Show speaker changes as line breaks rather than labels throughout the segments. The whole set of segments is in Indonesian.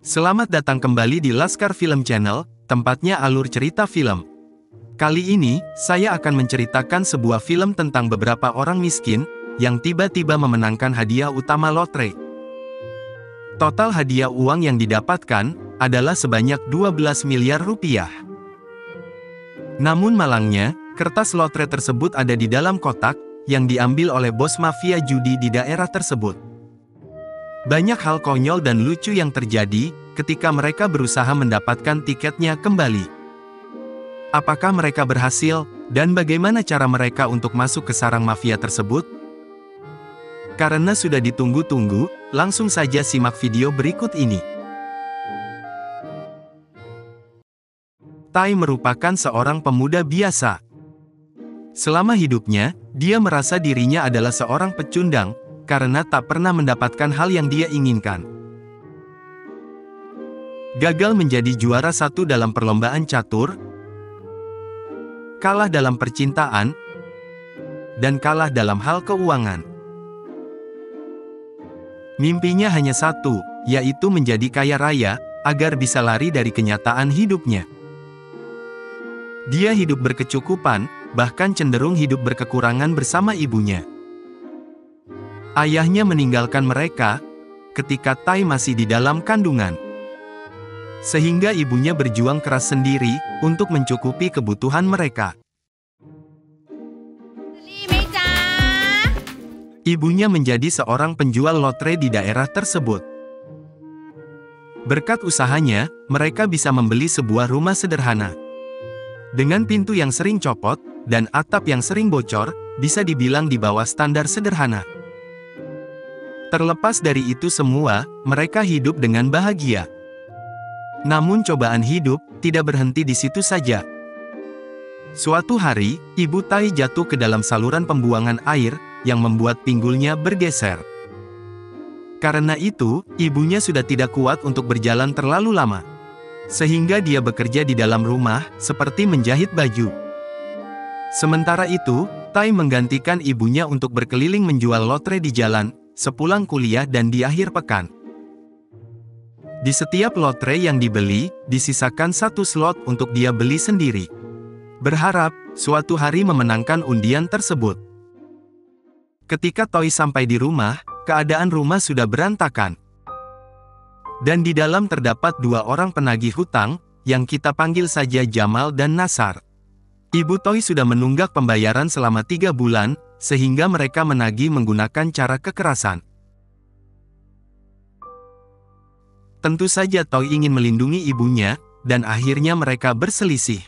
Selamat datang kembali di Laskar Film Channel, tempatnya alur cerita film. Kali ini, saya akan menceritakan sebuah film tentang beberapa orang miskin, yang tiba-tiba memenangkan hadiah utama lotre. Total hadiah uang yang didapatkan, adalah sebanyak 12 miliar rupiah. Namun malangnya, kertas lotre tersebut ada di dalam kotak, yang diambil oleh bos mafia judi di daerah tersebut. Banyak hal konyol dan lucu yang terjadi, ketika mereka berusaha mendapatkan tiketnya kembali. Apakah mereka berhasil, dan bagaimana cara mereka untuk masuk ke sarang mafia tersebut? Karena sudah ditunggu-tunggu, langsung saja simak video berikut ini. Tai merupakan seorang pemuda biasa. Selama hidupnya, dia merasa dirinya adalah seorang pecundang, karena tak pernah mendapatkan hal yang dia inginkan. Gagal menjadi juara satu dalam perlombaan catur, kalah dalam percintaan, dan kalah dalam hal keuangan. Mimpinya hanya satu, yaitu menjadi kaya raya, agar bisa lari dari kenyataan hidupnya. Dia hidup berkecukupan, bahkan cenderung hidup berkekurangan bersama ibunya. Ayahnya meninggalkan mereka, ketika Tai masih di dalam kandungan. Sehingga ibunya berjuang keras sendiri, untuk mencukupi kebutuhan mereka. Ibunya menjadi seorang penjual lotre di daerah tersebut. Berkat usahanya, mereka bisa membeli sebuah rumah sederhana. Dengan pintu yang sering copot, dan atap yang sering bocor, bisa dibilang di bawah standar sederhana. Terlepas dari itu semua, mereka hidup dengan bahagia. Namun cobaan hidup, tidak berhenti di situ saja. Suatu hari, ibu Tai jatuh ke dalam saluran pembuangan air, yang membuat pinggulnya bergeser. Karena itu, ibunya sudah tidak kuat untuk berjalan terlalu lama. Sehingga dia bekerja di dalam rumah, seperti menjahit baju. Sementara itu, Tai menggantikan ibunya untuk berkeliling menjual lotre di jalan, sepulang kuliah dan di akhir pekan. Di setiap lotre yang dibeli, disisakan satu slot untuk dia beli sendiri. Berharap, suatu hari memenangkan undian tersebut. Ketika Tai sampai di rumah, keadaan rumah sudah berantakan. Dan di dalam terdapat dua orang penagih hutang, yang kita panggil saja Jamal dan Nasar. Ibu Tai sudah menunggak pembayaran selama 3 bulan, sehingga mereka menagih menggunakan cara kekerasan. Tentu saja Tai ingin melindungi ibunya, dan akhirnya mereka berselisih.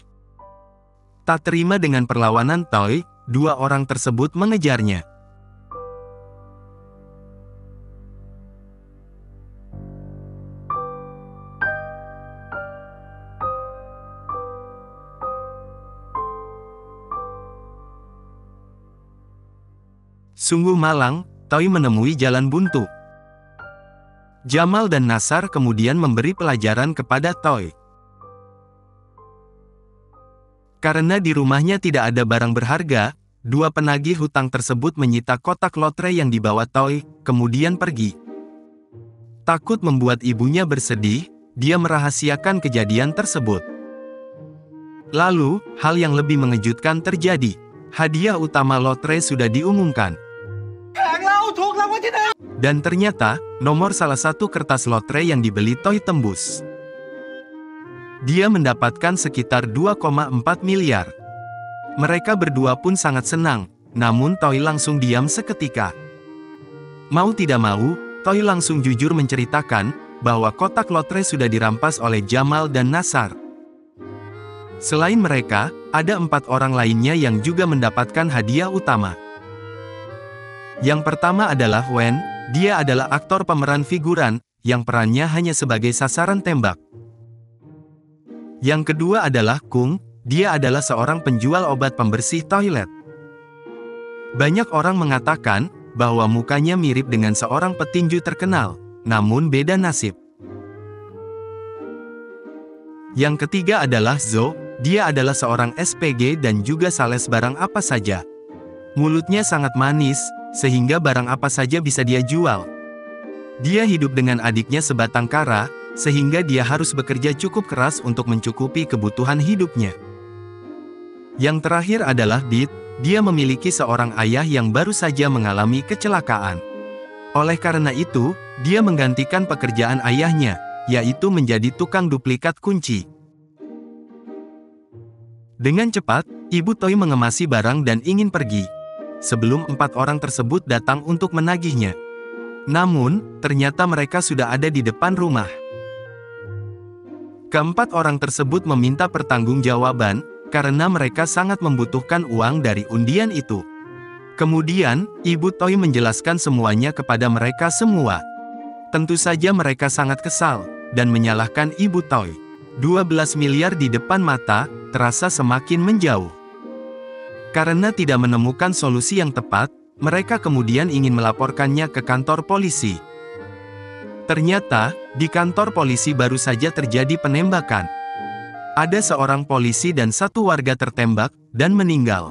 Tak terima dengan perlawanan Tai, dua orang tersebut mengejarnya. Sungguh malang, Tai menemui jalan buntu. Jamal dan Nasar kemudian memberi pelajaran kepada Tai. Karena di rumahnya tidak ada barang berharga, dua penagih hutang tersebut menyita kotak lotre yang dibawa Tai, kemudian pergi. Takut membuat ibunya bersedih, dia merahasiakan kejadian tersebut. Lalu, hal yang lebih mengejutkan terjadi. Hadiah utama lotre sudah diumumkan. Dan ternyata, nomor salah satu kertas lotre yang dibeli Tai tembus. Dia mendapatkan sekitar 2,4 miliar. Mereka berdua pun sangat senang, namun Tai langsung diam seketika. Mau tidak mau, Tai langsung jujur menceritakan, bahwa kotak lotre sudah dirampas oleh Jamal dan Nasar. Selain mereka, ada 4 orang lainnya yang juga mendapatkan hadiah utama. Yang pertama adalah Wen, dia adalah aktor pemeran figuran, yang perannya hanya sebagai sasaran tembak. Yang kedua adalah Kung, dia adalah seorang penjual obat pembersih toilet. Banyak orang mengatakan, bahwa mukanya mirip dengan seorang petinju terkenal, namun beda nasib. Yang ketiga adalah Zo, dia adalah seorang SPG dan juga sales barang apa saja. Mulutnya sangat manis, sehingga barang apa saja bisa dia jual. Dia hidup dengan adiknya sebatang kara, sehingga dia harus bekerja cukup keras untuk mencukupi kebutuhan hidupnya. Yang terakhir adalah Bit, dia memiliki seorang ayah yang baru saja mengalami kecelakaan. Oleh karena itu, dia menggantikan pekerjaan ayahnya, yaitu menjadi tukang duplikat kunci. Dengan cepat, Ibu Toy mengemasi barang dan ingin pergi. Sebelum 4 orang tersebut datang untuk menagihnya. Namun, ternyata mereka sudah ada di depan rumah. Keempat orang tersebut meminta pertanggungjawaban, karena mereka sangat membutuhkan uang dari undian itu. Kemudian, Ibu Toy menjelaskan semuanya kepada mereka semua. Tentu saja mereka sangat kesal, dan menyalahkan Ibu Toy. 12 miliar di depan mata, terasa semakin menjauh. Karena tidak menemukan solusi yang tepat, mereka kemudian ingin melaporkannya ke kantor polisi. Ternyata, di kantor polisi baru saja terjadi penembakan. Ada seorang polisi dan 1 warga tertembak, dan meninggal.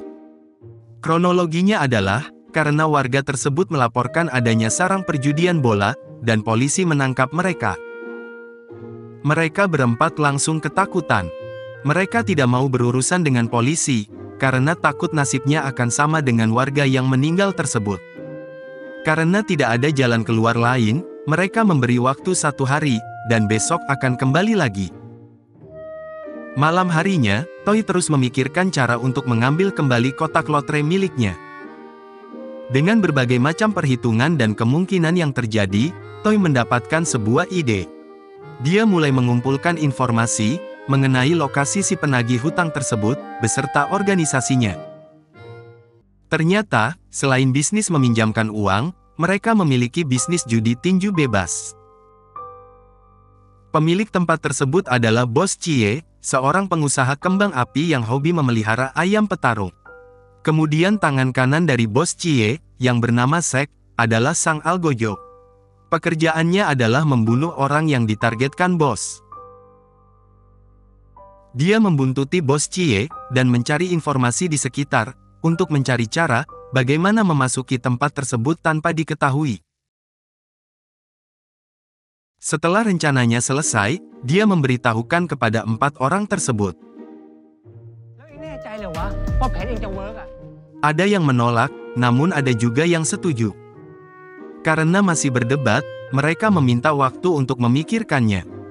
Kronologinya adalah, karena warga tersebut melaporkan adanya sarang perjudian bola, dan polisi menangkap mereka. Mereka berempat langsung ketakutan. Mereka tidak mau berurusan dengan polisi, karena takut nasibnya akan sama dengan warga yang meninggal tersebut. Karena tidak ada jalan keluar lain, mereka memberi waktu 1 hari, dan besok akan kembali lagi. Malam harinya, Toy terus memikirkan cara untuk mengambil kembali kotak lotre miliknya. Dengan berbagai macam perhitungan dan kemungkinan yang terjadi, Toy mendapatkan sebuah ide. Dia mulai mengumpulkan informasi mengenai lokasi si penagih hutang tersebut, beserta organisasinya. Ternyata, selain bisnis meminjamkan uang, mereka memiliki bisnis judi tinju bebas. Pemilik tempat tersebut adalah Bos Cie, seorang pengusaha kembang api yang hobi memelihara ayam petarung. Kemudian tangan kanan dari Bos Cie, yang bernama Sek, adalah Sang Algojo. Pekerjaannya adalah membunuh orang yang ditargetkan bos. Dia membuntuti Bos Cie, dan mencari informasi di sekitar, untuk mencari cara, bagaimana memasuki tempat tersebut tanpa diketahui. Setelah rencananya selesai, dia memberitahukan kepada 4 orang tersebut. Ada yang menolak, namun ada juga yang setuju. Karena masih berdebat, mereka meminta waktu untuk memikirkannya.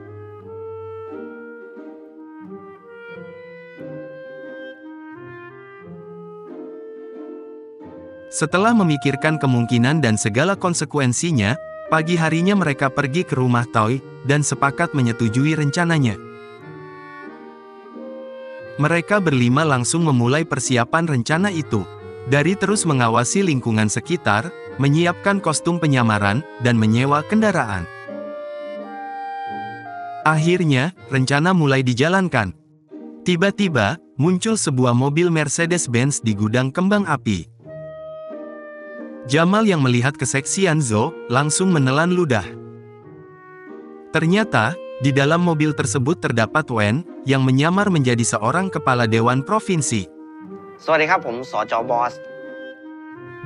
Setelah memikirkan kemungkinan dan segala konsekuensinya, pagi harinya mereka pergi ke rumah Toy, dan sepakat menyetujui rencananya. Mereka berlima langsung memulai persiapan rencana itu. Dari terus mengawasi lingkungan sekitar, menyiapkan kostum penyamaran, dan menyewa kendaraan. Akhirnya, rencana mulai dijalankan. Tiba-tiba, muncul sebuah mobil Mercedes-Benz di gudang kembang api. Jamal yang melihat keseksian Zo, langsung menelan ludah. Ternyata, di dalam mobil tersebut terdapat Wen, yang menyamar menjadi seorang kepala dewan provinsi.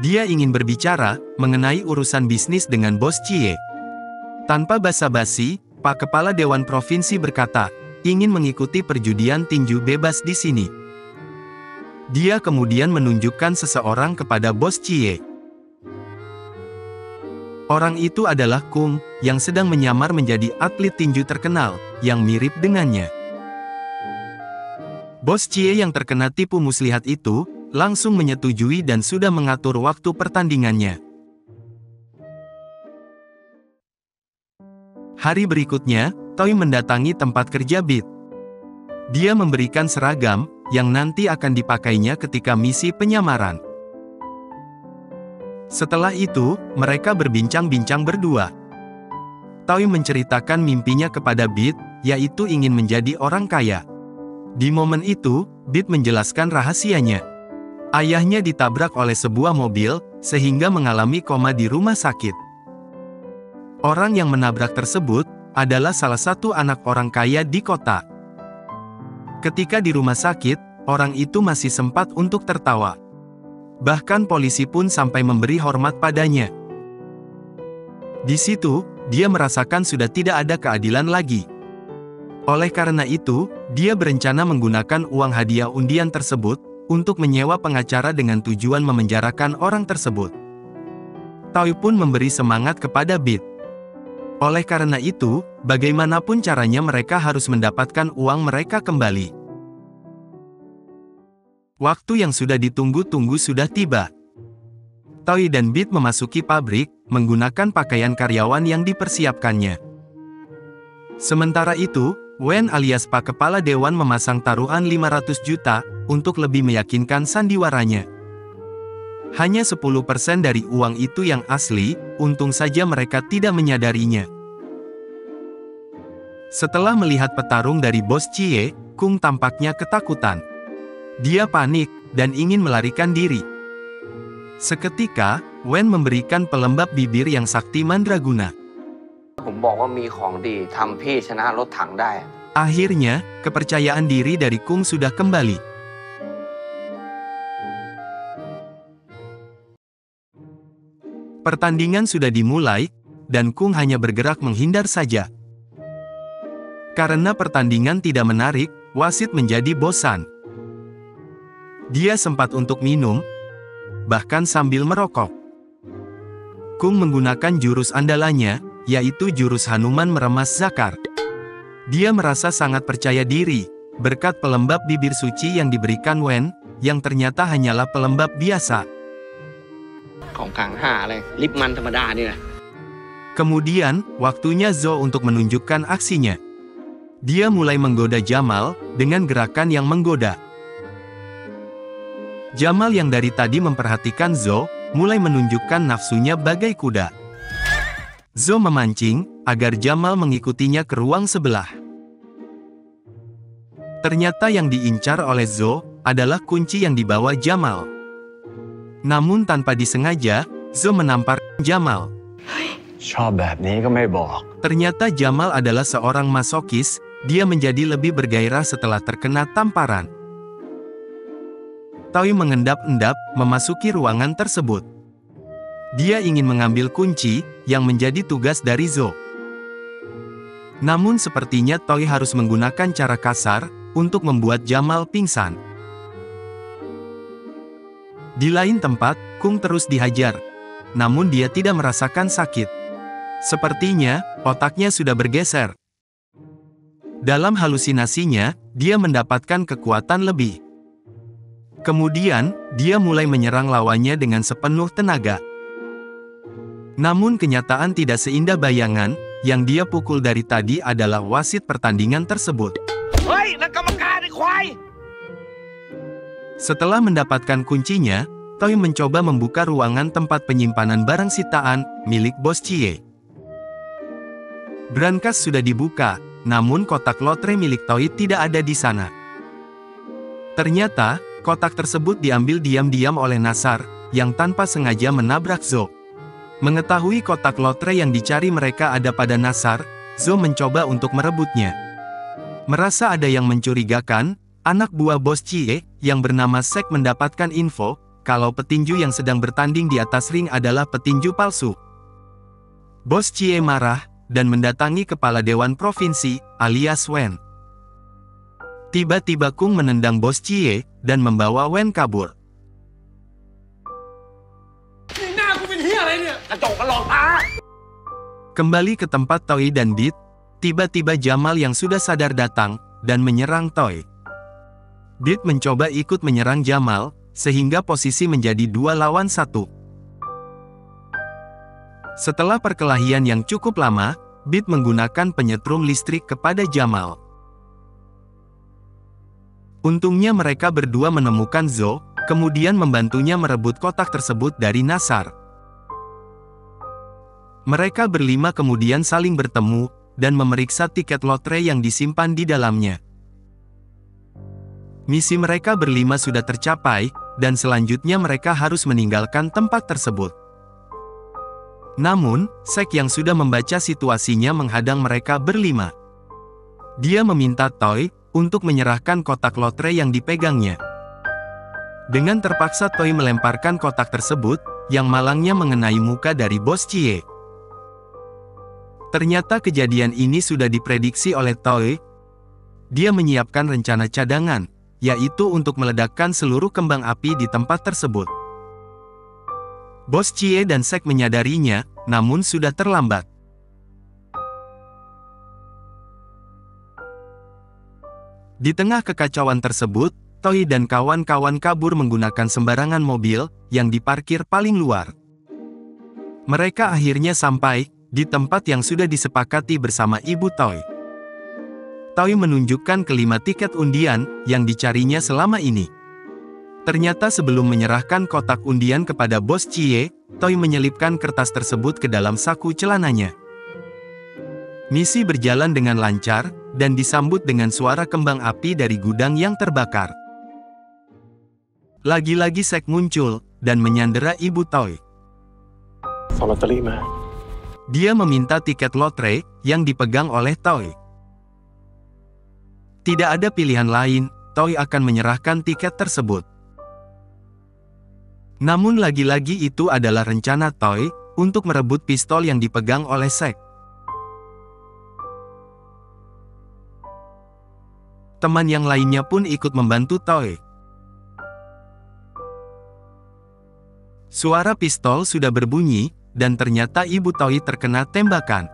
Dia ingin berbicara, mengenai urusan bisnis dengan Bos Cie. Tanpa basa-basi, Pak Kepala Dewan Provinsi berkata, ingin mengikuti perjudian tinju bebas di sini. Dia kemudian menunjukkan seseorang kepada Bos Cie. Orang itu adalah Kung, yang sedang menyamar menjadi atlet tinju terkenal, yang mirip dengannya. Bos Cie yang terkena tipu muslihat itu, langsung menyetujui dan sudah mengatur waktu pertandingannya. Hari berikutnya, Toy mendatangi tempat kerja Bit. Dia memberikan seragam, yang nanti akan dipakainya ketika misi penyamaran. Setelah itu, mereka berbincang-bincang berdua. Toy menceritakan mimpinya kepada Bit, yaitu ingin menjadi orang kaya. Di momen itu, Bit menjelaskan rahasianya. Ayahnya ditabrak oleh sebuah mobil, sehingga mengalami koma di rumah sakit. Orang yang menabrak tersebut, adalah salah satu anak orang kaya di kota. Ketika di rumah sakit, orang itu masih sempat untuk tertawa. Bahkan polisi pun sampai memberi hormat padanya. Di situ, dia merasakan sudah tidak ada keadilan lagi. Oleh karena itu, dia berencana menggunakan uang hadiah undian tersebut untuk menyewa pengacara dengan tujuan memenjarakan orang tersebut. Toy pun memberi semangat kepada Beat. Oleh karena itu, bagaimanapun caranya mereka harus mendapatkan uang mereka kembali. Waktu yang sudah ditunggu-tunggu sudah tiba. Toy dan Beat memasuki pabrik, menggunakan pakaian karyawan yang dipersiapkannya. Sementara itu, Wen alias Pak Kepala Dewan memasang taruhan 500 juta, untuk lebih meyakinkan sandiwaranya. Hanya 10% dari uang itu yang asli, untung saja mereka tidak menyadarinya. Setelah melihat petarung dari Bos Cie, Kung tampaknya ketakutan. Dia panik, dan ingin melarikan diri. Seketika, Wen memberikan pelembab bibir yang sakti mandraguna. Akhirnya, kepercayaan diri dari Kung sudah kembali. Pertandingan sudah dimulai, dan Kung hanya bergerak menghindar saja. Karena pertandingan tidak menarik, wasit menjadi bosan. Dia sempat untuk minum, bahkan sambil merokok. Kung menggunakan jurus andalannya, yaitu jurus Hanuman meremas Zakar. Dia merasa sangat percaya diri, berkat pelembab bibir suci yang diberikan Wen, yang ternyata hanyalah pelembab biasa. Kemudian, waktunya Zo untuk menunjukkan aksinya. Dia mulai menggoda Jamal, dengan gerakan yang menggoda. Jamal yang dari tadi memperhatikan Zo, mulai menunjukkan nafsunya bagai kuda. Zo memancing, agar Jamal mengikutinya ke ruang sebelah. Ternyata yang diincar oleh Zo, adalah kunci yang dibawa Jamal. Namun tanpa disengaja, Zo menampar Jamal. Ternyata Jamal adalah seorang masokis, dia menjadi lebih bergairah setelah terkena tamparan. Toy mengendap-endap, memasuki ruangan tersebut. Dia ingin mengambil kunci, yang menjadi tugas dari Zo. Namun sepertinya Toy harus menggunakan cara kasar, untuk membuat Jamal pingsan. Di lain tempat, Kung terus dihajar. Namun dia tidak merasakan sakit. Sepertinya, otaknya sudah bergeser. Dalam halusinasinya, dia mendapatkan kekuatan lebih. Kemudian, dia mulai menyerang lawannya dengan sepenuh tenaga. Namun kenyataan tidak seindah bayangan, yang dia pukul dari tadi adalah wasit pertandingan tersebut. Setelah mendapatkan kuncinya, Toy mencoba membuka ruangan tempat penyimpanan barang sitaan, milik Bos Cie. Brankas sudah dibuka, namun kotak lotre milik Toy tidak ada di sana. Ternyata, kotak tersebut diambil diam-diam oleh Nasar, yang tanpa sengaja menabrak Zo. Mengetahui kotak lotre yang dicari mereka ada pada Nasar, Zo mencoba untuk merebutnya. Merasa ada yang mencurigakan, anak buah Bos Cie, yang bernama Sek mendapatkan info, kalau petinju yang sedang bertanding di atas ring adalah petinju palsu. Bos Cie marah, dan mendatangi kepala Dewan Provinsi, alias Wen. Tiba-tiba Kung menendang Bos Cie, dan membawa Wen kabur. Kembali ke tempat Toy dan Beat, tiba-tiba Jamal yang sudah sadar datang, dan menyerang Toy. Beat mencoba ikut menyerang Jamal, sehingga posisi menjadi 2 lawan 1. Setelah perkelahian yang cukup lama, Beat menggunakan penyetrum listrik kepada Jamal. Untungnya mereka berdua menemukan Zo, kemudian membantunya merebut kotak tersebut dari Nasar. Mereka berlima kemudian saling bertemu, dan memeriksa tiket lotre yang disimpan di dalamnya. Misi mereka berlima sudah tercapai, dan selanjutnya mereka harus meninggalkan tempat tersebut. Namun, Sek yang sudah membaca situasinya menghadang mereka berlima. Dia meminta Toy untuk menyerahkan kotak lotre yang dipegangnya. Dengan terpaksa Toy melemparkan kotak tersebut, yang malangnya mengenai muka dari Bos Cie. Ternyata kejadian ini sudah diprediksi oleh Toy. Dia menyiapkan rencana cadangan, yaitu untuk meledakkan seluruh kembang api di tempat tersebut. Bos Cie dan Sek menyadarinya, namun sudah terlambat. Di tengah kekacauan tersebut, Toy dan kawan-kawan kabur menggunakan sembarangan mobil yang diparkir paling luar. Mereka akhirnya sampai di tempat yang sudah disepakati bersama Ibu Toy. Toy menunjukkan kelima tiket undian yang dicarinya selama ini. Ternyata sebelum menyerahkan kotak undian kepada Bos Cie, Toy menyelipkan kertas tersebut ke dalam saku celananya. Misi berjalan dengan lancar, dan disambut dengan suara kembang api dari gudang yang terbakar. Lagi-lagi Sek muncul, dan menyandera Ibu Toy.
Selamat terima.
Dia meminta tiket lotre, yang dipegang oleh Toy. Tidak ada pilihan lain, Toy akan menyerahkan tiket tersebut. Namun lagi-lagi itu adalah rencana Toy, untuk merebut pistol yang dipegang oleh Sek. Teman yang lainnya pun ikut membantu Toy. Suara pistol sudah berbunyi, dan ternyata Ibu Toy terkena tembakan.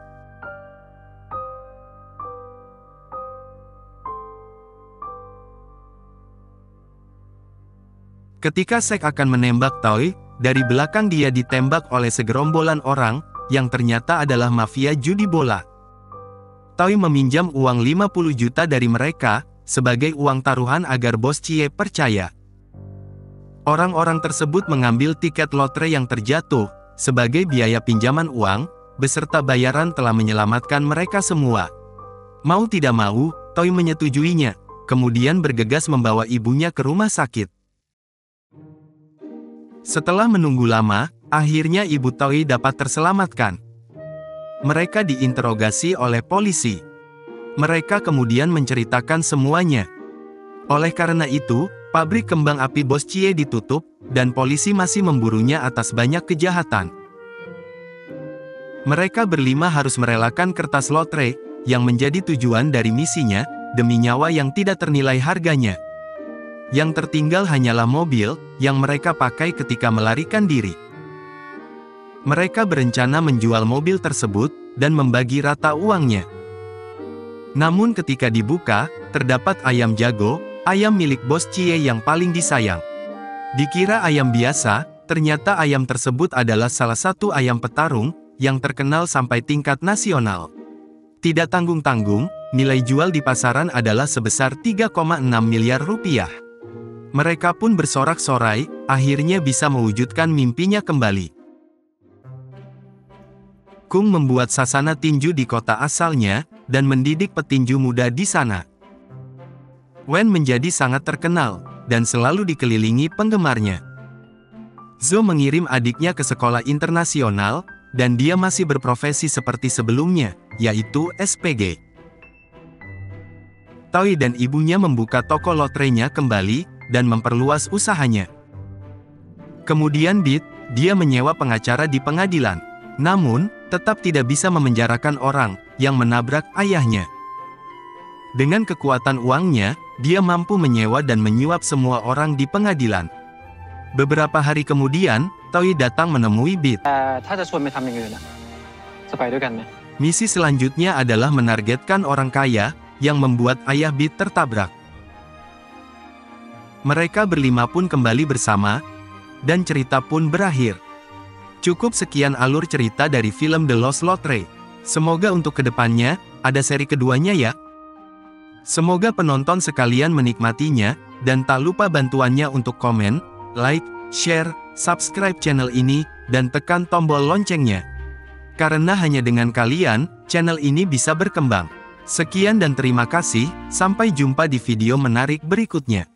Ketika Sek akan menembak Toy, dari belakang dia ditembak oleh segerombolan orang, yang ternyata adalah mafia judi bola. Toy meminjam uang 50 juta dari mereka, sebagai uang taruhan agar Bos Cie percaya. Orang-orang tersebut mengambil tiket lotre yang terjatuh, sebagai biaya pinjaman uang, beserta bayaran telah menyelamatkan mereka semua. Mau tidak mau, Toy menyetujuinya, kemudian bergegas membawa ibunya ke rumah sakit. Setelah menunggu lama, akhirnya Ibu Toy dapat terselamatkan. Mereka diinterogasi oleh polisi. Mereka kemudian menceritakan semuanya. Oleh karena itu, pabrik kembang api Bos Cie ditutup, dan polisi masih memburunya atas banyak kejahatan. Mereka berlima harus merelakan kertas lotre, yang menjadi tujuan dari misinya, demi nyawa yang tidak ternilai harganya. Yang tertinggal hanyalah mobil, yang mereka pakai ketika melarikan diri. Mereka berencana menjual mobil tersebut, dan membagi rata uangnya. Namun ketika dibuka, terdapat ayam jago, ayam milik Bos Cie yang paling disayang. Dikira ayam biasa, ternyata ayam tersebut adalah salah satu ayam petarung, yang terkenal sampai tingkat nasional. Tidak tanggung-tanggung, nilai jual di pasaran adalah sebesar 3,6 miliar rupiah. Mereka pun bersorak-sorai, akhirnya bisa mewujudkan mimpinya kembali. Kung membuat sasana tinju di kota asalnya, dan mendidik petinju muda di sana. Wen menjadi sangat terkenal, dan selalu dikelilingi penggemarnya. Zhou mengirim adiknya ke sekolah internasional, dan dia masih berprofesi seperti sebelumnya, yaitu SPG. Toy dan ibunya membuka toko lotrenya kembali, dan memperluas usahanya. Kemudian dia menyewa pengacara di pengadilan. Namun, tetap tidak bisa memenjarakan orang yang menabrak ayahnya. Dengan kekuatan uangnya, dia mampu menyewa dan menyuap semua orang di pengadilan. Beberapa hari kemudian, Toy datang menemui Beat. Misi selanjutnya adalah menargetkan orang kaya, yang membuat ayah Beat tertabrak. Mereka berlima pun kembali bersama, dan cerita pun berakhir. Cukup sekian alur cerita dari film The Lost Lottery. Semoga untuk kedepannya, ada seri keduanya ya. Semoga penonton sekalian menikmatinya, dan tak lupa bantuannya untuk komen, like, share, subscribe channel ini, dan tekan tombol loncengnya. Karena hanya dengan kalian, channel ini bisa berkembang. Sekian dan terima kasih, sampai jumpa di video menarik berikutnya.